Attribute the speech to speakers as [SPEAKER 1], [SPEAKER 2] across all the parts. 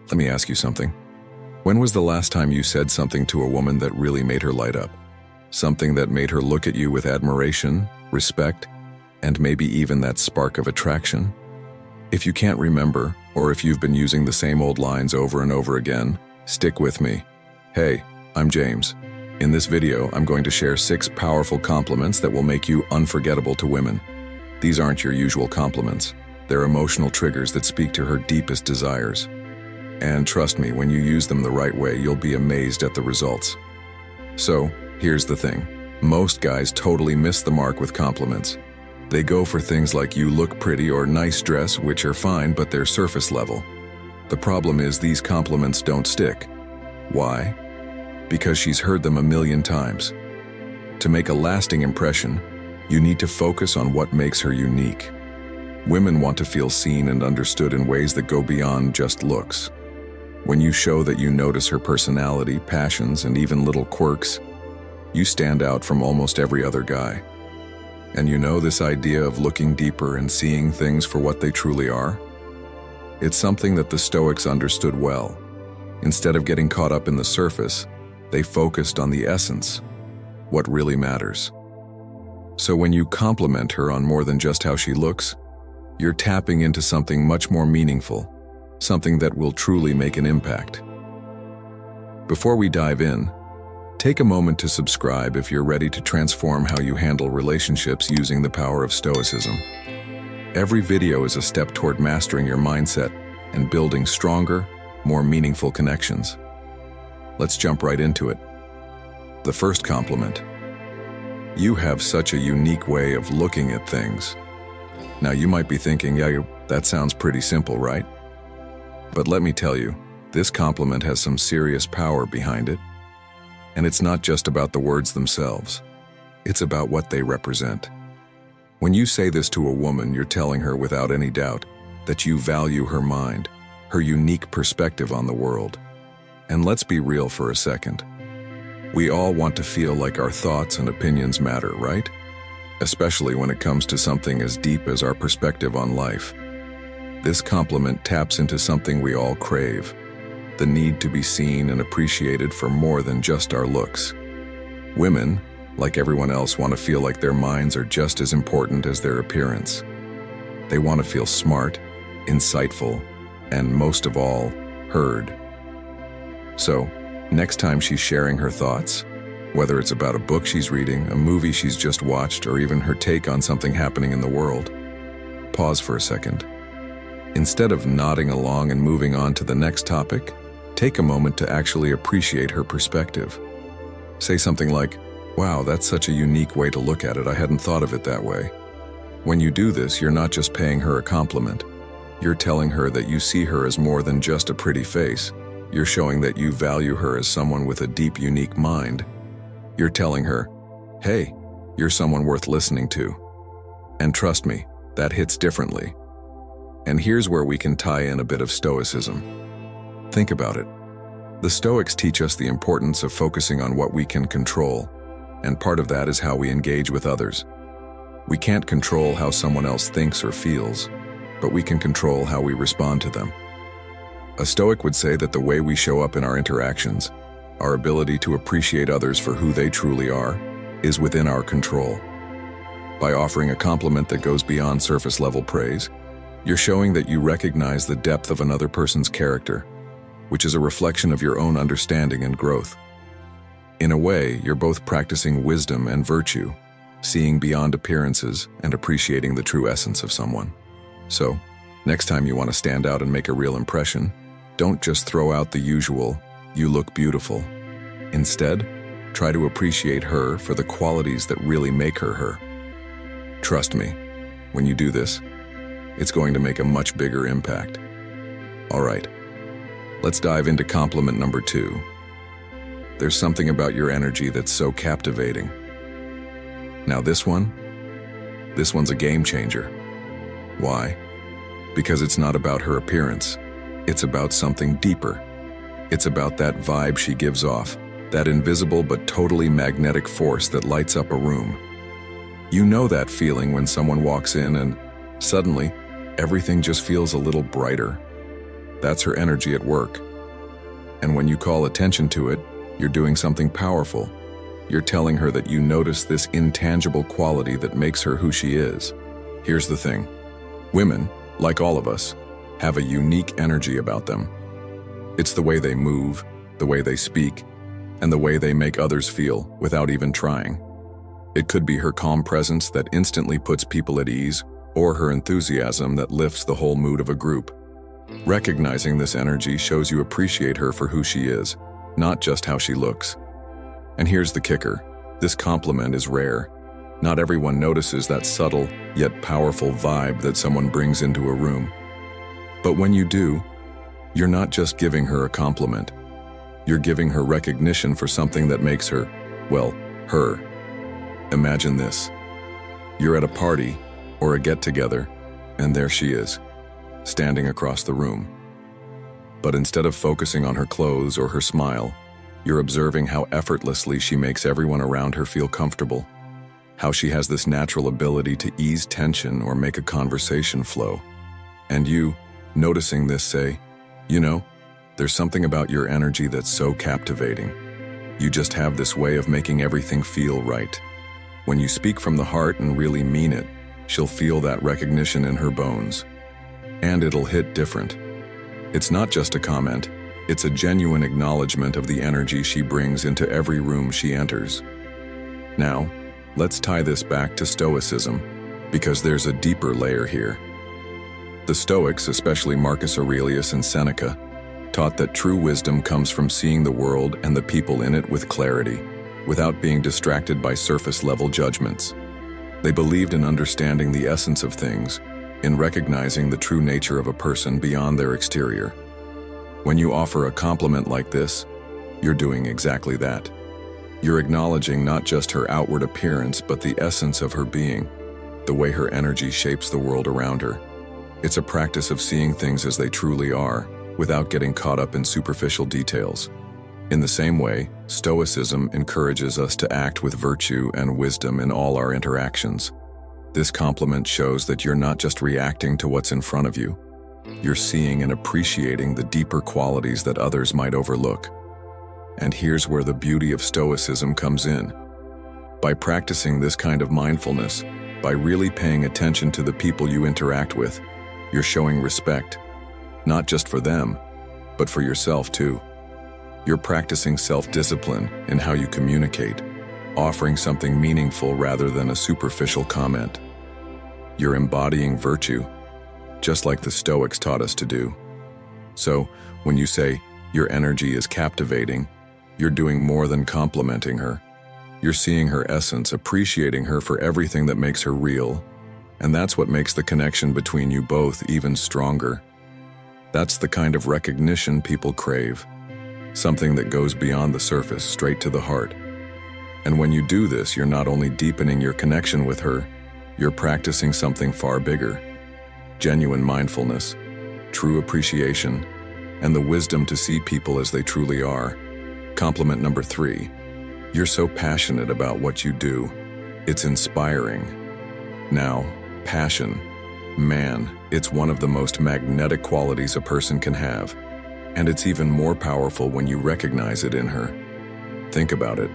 [SPEAKER 1] Let me ask you something. When was the last time you said something to a woman that really made her light up? Something that made her look at you with admiration, respect, and maybe even that spark of attraction? If you can't remember, or if you've been using the same old lines over and over again, stick with me. Hey, I'm James. In this video, I'm going to share 6 powerful compliments that will make you unforgettable to women. These aren't your usual compliments. They're emotional triggers that speak to her deepest desires. And trust me, when you use them the right way, you'll be amazed at the results. So, here's the thing. Most guys totally miss the mark with compliments. They go for things like "you look pretty" or "nice dress," which are fine, but they're surface level. The problem is these compliments don't stick. Why? Because she's heard them a million times. To make a lasting impression, you need to focus on what makes her unique. Women want to feel seen and understood in ways that go beyond just looks. When you show that you notice her personality, passions, and even little quirks, you stand out from almost every other guy. And you know this idea of looking deeper and seeing things for what they truly are? It's something that the Stoics understood well. Instead of getting caught up in the surface, they focused on the essence, what really matters. So when you compliment her on more than just how she looks, you're tapping into something much more meaningful, something that will truly make an impact. Before we dive in, take a moment to subscribe if you're ready to transform how you handle relationships using the power of Stoicism. Every video is a step toward mastering your mindset and building stronger, more meaningful connections. Let's jump right into it. The first compliment. You have such a unique way of looking at things. Now you might be thinking, yeah, that sounds pretty simple, right? But let me tell you, this compliment has some serious power behind it. And it's not just about the words themselves. It's about what they represent. When you say this to a woman, you're telling her without any doubt that you value her mind, her unique perspective on the world. And let's be real for a second. We all want to feel like our thoughts and opinions matter, right? Especially when it comes to something as deep as our perspective on life. This compliment taps into something we all crave, the need to be seen and appreciated for more than just our looks. Women, like everyone else, want to feel like their minds are just as important as their appearance. They want to feel smart, insightful, and most of all, heard. So, next time she's sharing her thoughts, whether it's about a book she's reading, a movie she's just watched, or even her take on something happening in the world, pause for a second. Instead of nodding along and moving on to the next topic, take a moment to actually appreciate her perspective. Say something like, "Wow, that's such a unique way to look at it. I hadn't thought of it that way." When you do this, you're not just paying her a compliment. You're telling her that you see her as more than just a pretty face. You're showing that you value her as someone with a deep, unique mind. You're telling her, hey, you're someone worth listening to. And trust me, that hits differently. And here's where we can tie in a bit of Stoicism. Think about it. The Stoics teach us the importance of focusing on what we can control, and part of that is how we engage with others. We can't control how someone else thinks or feels, but we can control how we respond to them. A Stoic would say that the way we show up in our interactions, our ability to appreciate others for who they truly are, is within our control. By offering a compliment that goes beyond surface-level praise, you're showing that you recognize the depth of another person's character, which is a reflection of your own understanding and growth. In a way, you're both practicing wisdom and virtue, seeing beyond appearances and appreciating the true essence of someone. So, next time you want to stand out and make a real impression, don't just throw out the usual, "You look beautiful." Instead, try to appreciate her for the qualities that really make her her. Trust me, when you do this, it's going to make a much bigger impact. All right, let's dive into compliment number 2. There's something about your energy that's so captivating. Now this one's a game changer. Why? Because it's not about her appearance. It's about something deeper. It's about that vibe she gives off, that invisible but totally magnetic force that lights up a room. You know that feeling when someone walks in and suddenly everything just feels a little brighter. That's her energy at work. And when you call attention to it, you're doing something powerful. You're telling her that you notice this intangible quality that makes her who she is. Here's the thing. Women, like all of us, have a unique energy about them. It's the way they move, the way they speak, and the way they make others feel without even trying. It could be her calm presence that instantly puts people at ease, or her enthusiasm that lifts the whole mood of a group. Recognizing this energy shows you appreciate her for who she is, not just how she looks. And here's the kicker. This compliment is rare. Not everyone notices that subtle, yet powerful vibe that someone brings into a room. But when you do, you're not just giving her a compliment. You're giving her recognition for something that makes her, well, her. Imagine this. You're at a party or a get-together, and there she is, standing across the room. But instead of focusing on her clothes or her smile, you're observing how effortlessly she makes everyone around her feel comfortable, how she has this natural ability to ease tension or make a conversation flow. And you, noticing this, say, you know, there's something about your energy that's so captivating. You just have this way of making everything feel right. When you speak from the heart and really mean it, she'll feel that recognition in her bones. And it'll hit different. It's not just a comment, it's a genuine acknowledgement of the energy she brings into every room she enters. Now, let's tie this back to Stoicism, because there's a deeper layer here. The Stoics, especially Marcus Aurelius and Seneca, taught that true wisdom comes from seeing the world and the people in it with clarity, without being distracted by surface-level judgments. They believed in understanding the essence of things, in recognizing the true nature of a person beyond their exterior. When you offer a compliment like this, you're doing exactly that. You're acknowledging not just her outward appearance, but the essence of her being, the way her energy shapes the world around her. It's a practice of seeing things as they truly are, without getting caught up in superficial details. In the same way, Stoicism encourages us to act with virtue and wisdom in all our interactions. This compliment shows that you're not just reacting to what's in front of you. You're seeing and appreciating the deeper qualities that others might overlook. And here's where the beauty of Stoicism comes in. By practicing this kind of mindfulness, by really paying attention to the people you interact with, you're showing respect, not just for them, but for yourself too. You're practicing self-discipline in how you communicate, offering something meaningful rather than a superficial comment. You're embodying virtue, just like the Stoics taught us to do. So, when you say, your energy is captivating, you're doing more than complimenting her. You're seeing her essence, appreciating her for everything that makes her real, and that's what makes the connection between you both even stronger. That's the kind of recognition people crave, something that goes beyond the surface, straight to the heart. And when you do this, you're not only deepening your connection with her, you're practicing something far bigger. Genuine mindfulness, true appreciation, and the wisdom to see people as they truly are. Compliment number 3. You're so passionate about what you do. It's inspiring. Now, passion. Man, it's one of the most magnetic qualities a person can have. And it's even more powerful when you recognize it in her. Think about it.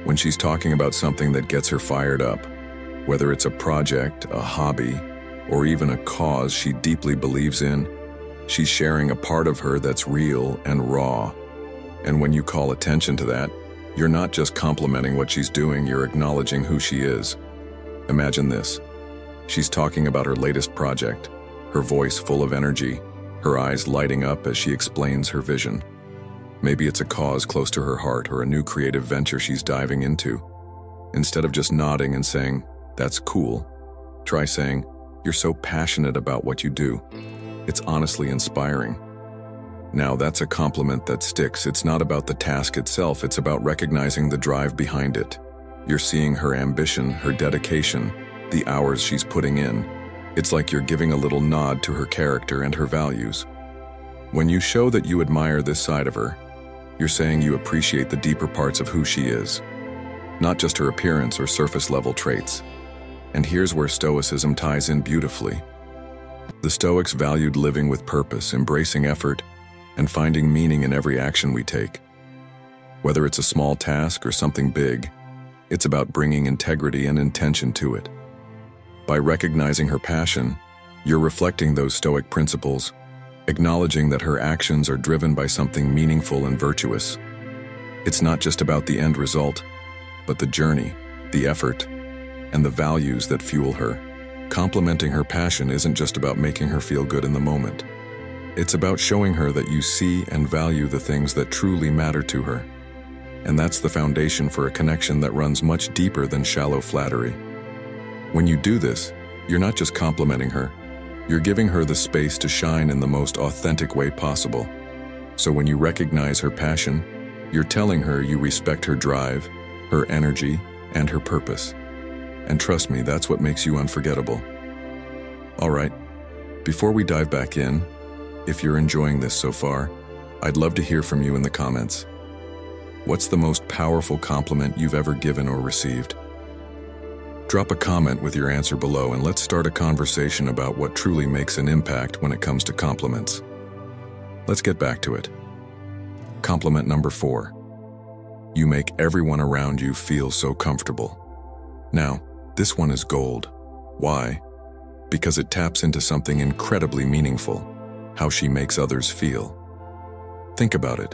[SPEAKER 1] When she's talking about something that gets her fired up, whether it's a project, a hobby, or even a cause she deeply believes in, she's sharing a part of her that's real and raw. And when you call attention to that, you're not just complimenting what she's doing, you're acknowledging who she is. Imagine this. She's talking about her latest project, her voice full of energy, her eyes lighting up as she explains her vision. Maybe it's a cause close to her heart or a new creative venture she's diving into. Instead of just nodding and saying, "That's cool," try saying, "You're so passionate about what you do. It's honestly inspiring." Now that's a compliment that sticks. It's not about the task itself, it's about recognizing the drive behind it. You're seeing her ambition, her dedication, the hours she's putting in. It's like you're giving a little nod to her character and her values. When you show that you admire this side of her, you're saying you appreciate the deeper parts of who she is, not just her appearance or surface-level traits. And here's where Stoicism ties in beautifully. The Stoics valued living with purpose, embracing effort, and finding meaning in every action we take. Whether it's a small task or something big, it's about bringing integrity and intention to it. By recognizing her passion, you're reflecting those Stoic principles, acknowledging that her actions are driven by something meaningful and virtuous. It's not just about the end result, but the journey, the effort, and the values that fuel her. Complementing her passion isn't just about making her feel good in the moment. It's about showing her that you see and value the things that truly matter to her. And that's the foundation for a connection that runs much deeper than shallow flattery. When you do this, you're not just complimenting her, you're giving her the space to shine in the most authentic way possible. So when you recognize her passion, you're telling her you respect her drive, her energy, and her purpose. And trust me, that's what makes you unforgettable. All right, before we dive back in, if you're enjoying this so far, I'd love to hear from you in the comments. What's the most powerful compliment you've ever given or received? Drop a comment with your answer below and let's start a conversation about what truly makes an impact when it comes to compliments. Let's get back to it. Compliment number 4. You make everyone around you feel so comfortable. Now, this one is gold. Why? Because it taps into something incredibly meaningful, how she makes others feel. Think about it.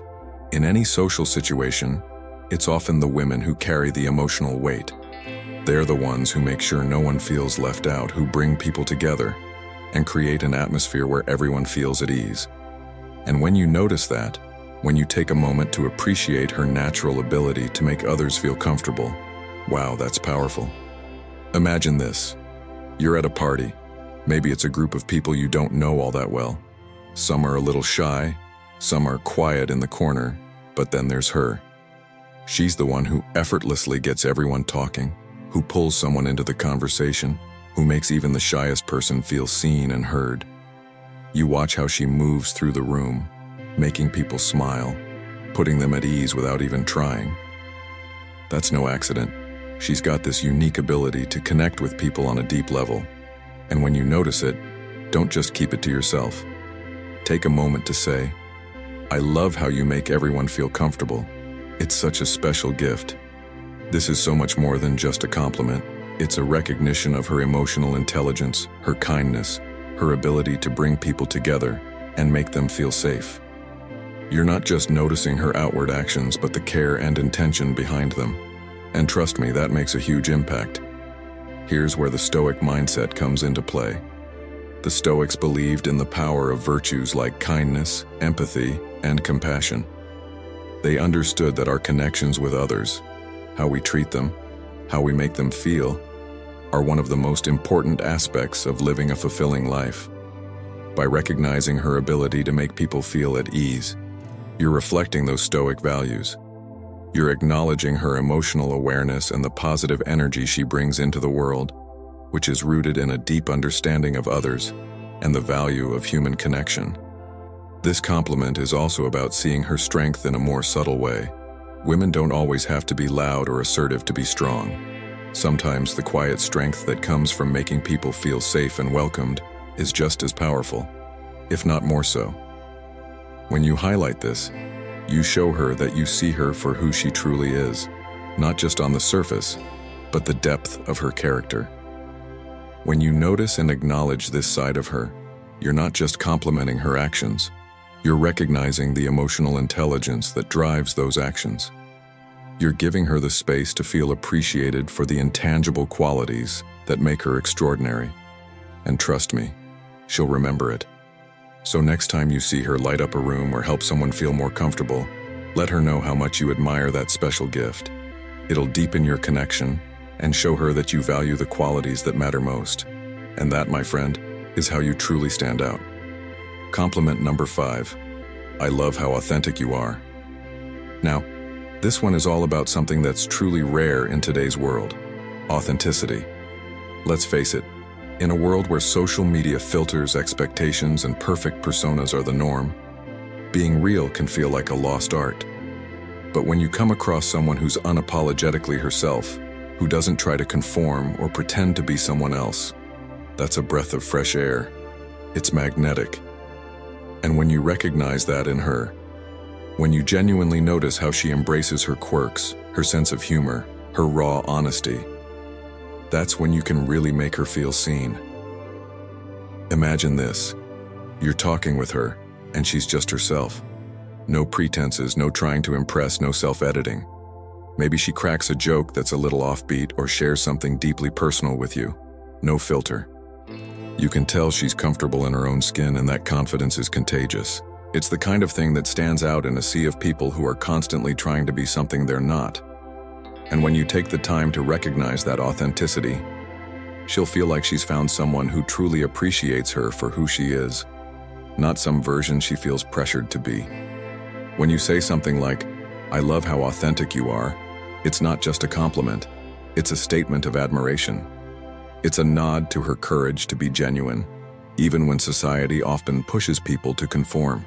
[SPEAKER 1] In any social situation, it's often the women who carry the emotional weight. They're the ones who make sure no one feels left out, who bring people together and create an atmosphere where everyone feels at ease. And when you notice that, when you take a moment to appreciate her natural ability to make others feel comfortable, wow, that's powerful. Imagine this. You're at a party. Maybe it's a group of people you don't know all that well. Some are a little shy, some are quiet in the corner, but then there's her. She's the one who effortlessly gets everyone talking, who pulls someone into the conversation, who makes even the shyest person feel seen and heard. You watch how she moves through the room, making people smile, putting them at ease without even trying. That's no accident. She's got this unique ability to connect with people on a deep level. And when you notice it, don't just keep it to yourself. Take a moment to say, "I love how you make everyone feel comfortable. It's such a special gift." This is so much more than just a compliment. It's a recognition of her emotional intelligence, her kindness, her ability to bring people together and make them feel safe. You're not just noticing her outward actions, but the care and intention behind them. And trust me, that makes a huge impact. Here's where the Stoic mindset comes into play. The Stoics believed in the power of virtues like kindness, empathy, and compassion. They understood that our connections with others, how we treat them, how we make them feel, are one of the most important aspects of living a fulfilling life. By recognizing her ability to make people feel at ease, you're reflecting those Stoic values. You're acknowledging her emotional awareness and the positive energy she brings into the world, which is rooted in a deep understanding of others and the value of human connection. This compliment is also about seeing her strength in a more subtle way. Women don't always have to be loud or assertive to be strong. Sometimes the quiet strength that comes from making people feel safe and welcomed is just as powerful, if not more so. When you highlight this, you show her that you see her for who she truly is, not just on the surface, but the depth of her character. When you notice and acknowledge this side of her, you're not just complimenting her actions, you're recognizing the emotional intelligence that drives those actions. You're giving her the space to feel appreciated for the intangible qualities that make her extraordinary. And trust me, she'll remember it. So next time you see her light up a room or help someone feel more comfortable, let her know how much you admire that special gift. It'll deepen your connection and show her that you value the qualities that matter most. And that, my friend, is how you truly stand out. Compliment number 5. I love how authentic you are. Now, this one is all about something that's truly rare in today's world: authenticity. Let's face it, in a world where social media filters, expectations, and perfect personas are the norm, being real can feel like a lost art. But when you come across someone who's unapologetically herself, who doesn't try to conform or pretend to be someone else, that's a breath of fresh air. It's magnetic. And when you recognize that in her, when you genuinely notice how she embraces her quirks, her sense of humor, her raw honesty, that's when you can really make her feel seen. Imagine this. You're talking with her, and she's just herself. No pretenses, no trying to impress, no self-editing. Maybe she cracks a joke that's a little offbeat or shares something deeply personal with you. No filter. You can tell she's comfortable in her own skin, and that confidence is contagious. It's the kind of thing that stands out in a sea of people who are constantly trying to be something they're not. And when you take the time to recognize that authenticity, she'll feel like she's found someone who truly appreciates her for who she is, not some version she feels pressured to be. When you say something like, "I love how authentic you are," it's not just a compliment, it's a statement of admiration. It's a nod to her courage to be genuine, even when society often pushes people to conform.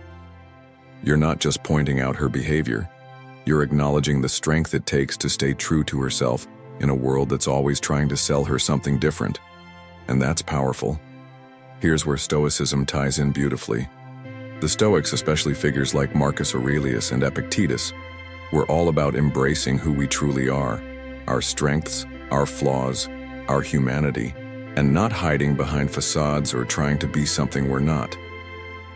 [SPEAKER 1] You're not just pointing out her behavior, you're acknowledging the strength it takes to stay true to herself in a world that's always trying to sell her something different. And that's powerful. Here's where Stoicism ties in beautifully. The Stoics, especially figures like Marcus Aurelius and Epictetus, were all about embracing who we truly are, our strengths, our flaws, our humanity, and not hiding behind facades or trying to be something we're not.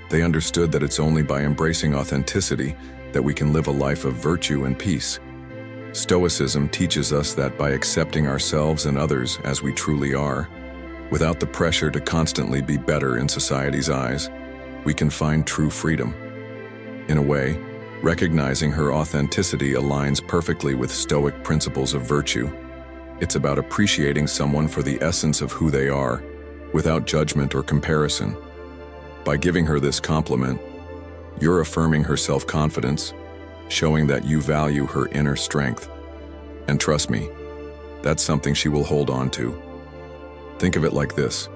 [SPEAKER 1] They understood that it's only by embracing authenticity that we can live a life of virtue and peace. Stoicism teaches us that by accepting ourselves and others as we truly are, without the pressure to constantly be better in society's eyes, we can find true freedom. In a way, recognizing her authenticity aligns perfectly with Stoic principles of virtue. It's about appreciating someone for the essence of who they are, without judgment or comparison. By giving her this compliment, you're affirming her self-confidence, showing that you value her inner strength. And trust me, that's something she will hold on to. Think of it like this.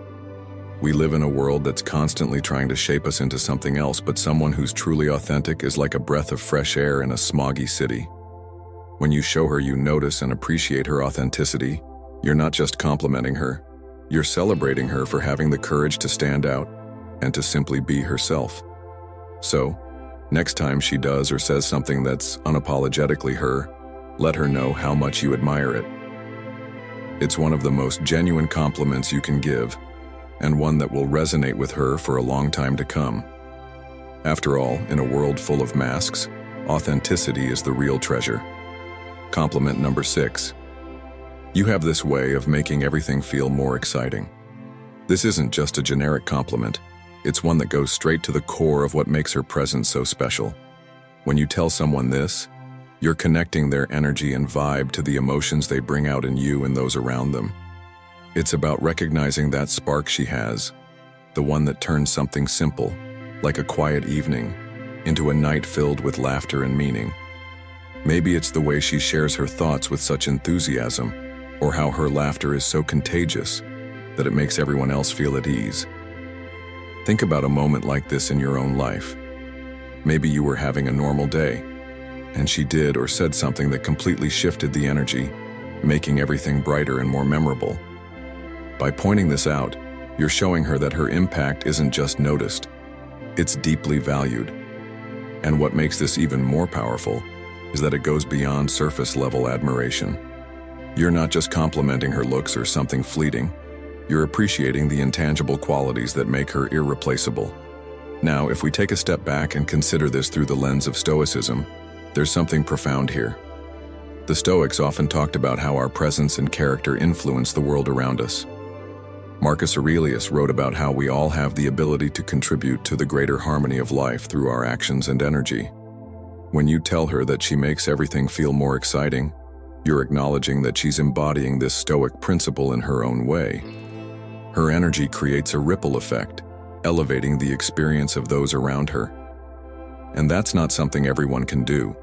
[SPEAKER 1] We live in a world that's constantly trying to shape us into something else, but someone who's truly authentic is like a breath of fresh air in a smoggy city. When you show her you notice and appreciate her authenticity, you're not just complimenting her, you're celebrating her for having the courage to stand out and to simply be herself. So, next time she does or says something that's unapologetically her, let her know how much you admire it. It's one of the most genuine compliments you can give, and one that will resonate with her for a long time to come. After all, in a world full of masks, authenticity is the real treasure. Compliment number 6. You have this way of making everything feel more exciting. This isn't just a generic compliment. It's one that goes straight to the core of what makes her presence so special. When you tell someone this, you're connecting their energy and vibe to the emotions they bring out in you and those around them. It's about recognizing that spark she has, the one that turns something simple, like a quiet evening, into a night filled with laughter and meaning. Maybe it's the way she shares her thoughts with such enthusiasm, or how her laughter is so contagious that it makes everyone else feel at ease. Think about a moment like this in your own life. Maybe you were having a normal day, and she did or said something that completely shifted the energy, making everything brighter and more memorable. By pointing this out, you're showing her that her impact isn't just noticed, it's deeply valued. And what makes this even more powerful is that it goes beyond surface-level admiration. You're not just complimenting her looks or something fleeting, you're appreciating the intangible qualities that make her irreplaceable. Now, if we take a step back and consider this through the lens of Stoicism, there's something profound here. The Stoics often talked about how our presence and character influence the world around us. Marcus Aurelius wrote about how we all have the ability to contribute to the greater harmony of life through our actions and energy. When you tell her that she makes everything feel more exciting, you're acknowledging that she's embodying this Stoic principle in her own way. Her energy creates a ripple effect, elevating the experience of those around her. And that's not something everyone can do.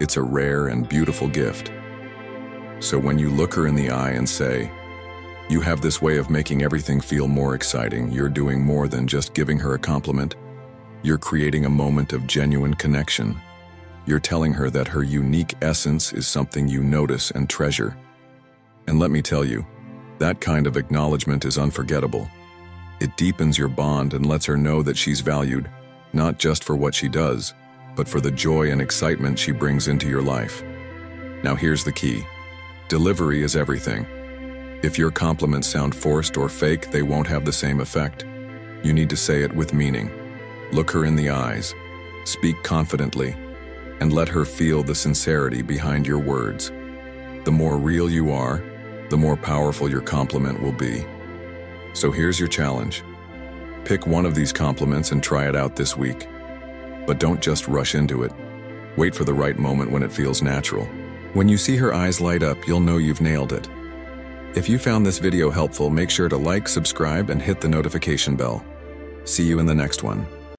[SPEAKER 1] It's a rare and beautiful gift. So when you look her in the eye and say, "You have this way of making everything feel more exciting," you're doing more than just giving her a compliment. You're creating a moment of genuine connection. You're telling her that her unique essence is something you notice and treasure. And let me tell you, that kind of acknowledgement is unforgettable. It deepens your bond and lets her know that she's valued, not just for what she does, but for the joy and excitement she brings into your life. Now here's the key. Delivery is everything. If your compliments sound forced or fake, they won't have the same effect. You need to say it with meaning. Look her in the eyes, speak confidently, and let her feel the sincerity behind your words. The more real you are, the more powerful your compliment will be. So here's your challenge. Pick one of these compliments and try it out this week. But don't just rush into it. Wait for the right moment when it feels natural. When you see her eyes light up, you'll know you've nailed it. If you found this video helpful, make sure to like, subscribe, and hit the notification bell. See you in the next one.